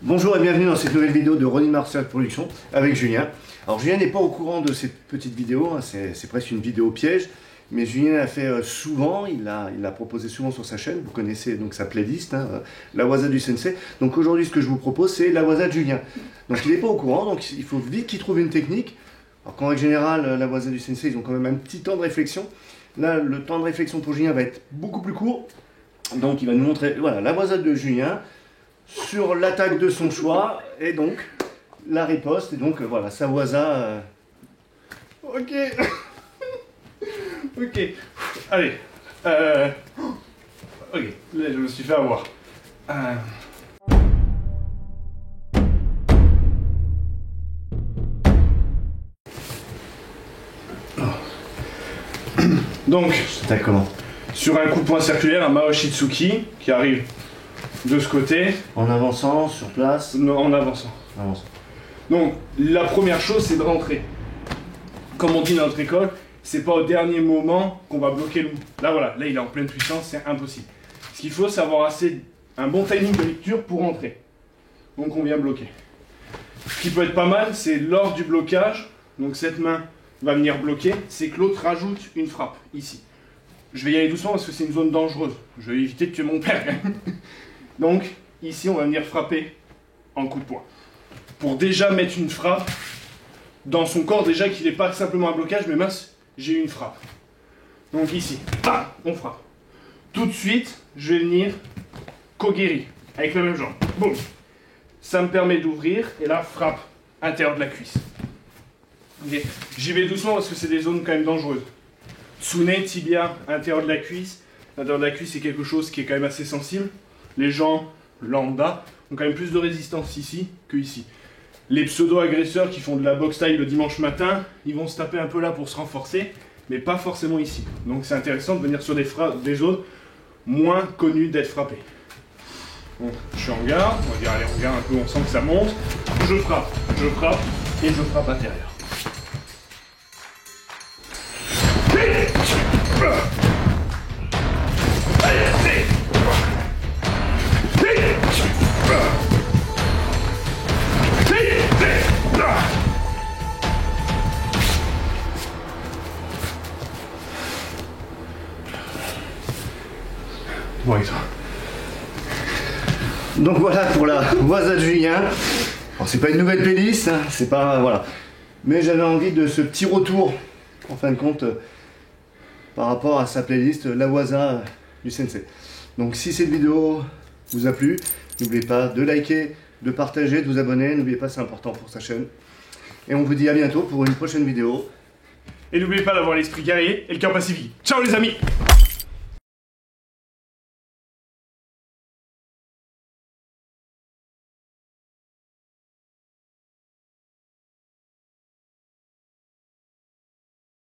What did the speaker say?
Bonjour et bienvenue dans cette nouvelle vidéo de Ronnie Martial Production avec Julien. Alors Julien n'est pas au courant de cette petite vidéo, hein, c'est presque une vidéo piège, mais Julien l'a fait souvent, il l'a proposé souvent sur sa chaîne, vous connaissez donc sa playlist, hein, la Waza du Sensei. Donc aujourd'hui ce que je vous propose c'est la Waza de Julien. Donc il n'est pas au courant, donc il faut vite qu'il trouve une technique. Alors qu'en règle générale, la Waza du Sensei, ils ont quand même un petit temps de réflexion. Là, le temps de réflexion pour Julien va être beaucoup plus court. Donc il va nous montrer voilà, la Waza de Julien sur l'attaque de son choix et donc la riposte. Et donc voilà, sa Waza. Ok. Ok. Allez. Ok, là je me suis fait avoir. Donc, t'as comment? Sur un coup de poing circulaire, un Maoshitsuki qui arrive de ce côté. En avançant, sur place? Non, en avançant. Donc, la première chose, c'est de rentrer. Comme on dit dans notre école, c'est pas au dernier moment qu'on va bloquer le... Là, voilà, là, il est en pleine puissance, c'est impossible. Ce qu'il faut, c'est avoir un bon timing de lecture pour rentrer. Donc, on vient bloquer. Ce qui peut être pas mal, c'est lors du blocage, donc cette main va venir bloquer, c'est que l'autre rajoute une frappe, ici. Je vais y aller doucement parce que c'est une zone dangereuse. Je vais éviter de tuer mon père. Donc, ici, on va venir frapper en coup de poing. Pour déjà mettre une frappe dans son corps, déjà qu'il n'est pas simplement un blocage, mais mince, j'ai une frappe. Donc ici, bam, on frappe. Tout de suite, je vais venir Kogiri, avec la même jambe. Boum. Ça me permet d'ouvrir, et là, frappe, intérieur de la cuisse. Okay. J'y vais doucement parce que c'est des zones quand même dangereuses. Tsune, tibia, intérieur de la cuisse. L'intérieur de la cuisse, c'est quelque chose qui est quand même assez sensible. Les gens lambda ont quand même plus de résistance ici que ici. Les pseudo-agresseurs qui font de la boxe taille le dimanche matin, ils vont se taper un peu là pour se renforcer, mais pas forcément ici. Donc c'est intéressant de venir sur des zones moins connues d'être frappées. Donc je suis en garde, on va dire allez on garde un peu, on sent que ça monte. Je frappe et je frappe intérieur. Bon, et toi? Donc voilà pour la Waza de Julien. Alors c'est pas une nouvelle playlist, hein, c'est pas... voilà. Mais j'avais envie de ce petit retour, en fin de compte, par rapport à sa playlist, la Waza du Sensei. Donc si cette vidéo vous a plu, n'oubliez pas de liker, de partager, de vous abonner. N'oubliez pas, c'est important pour sa chaîne. Et on vous dit à bientôt pour une prochaine vidéo. Et n'oubliez pas d'avoir l'esprit guerrier et le cœur pacifique. Ciao les amis!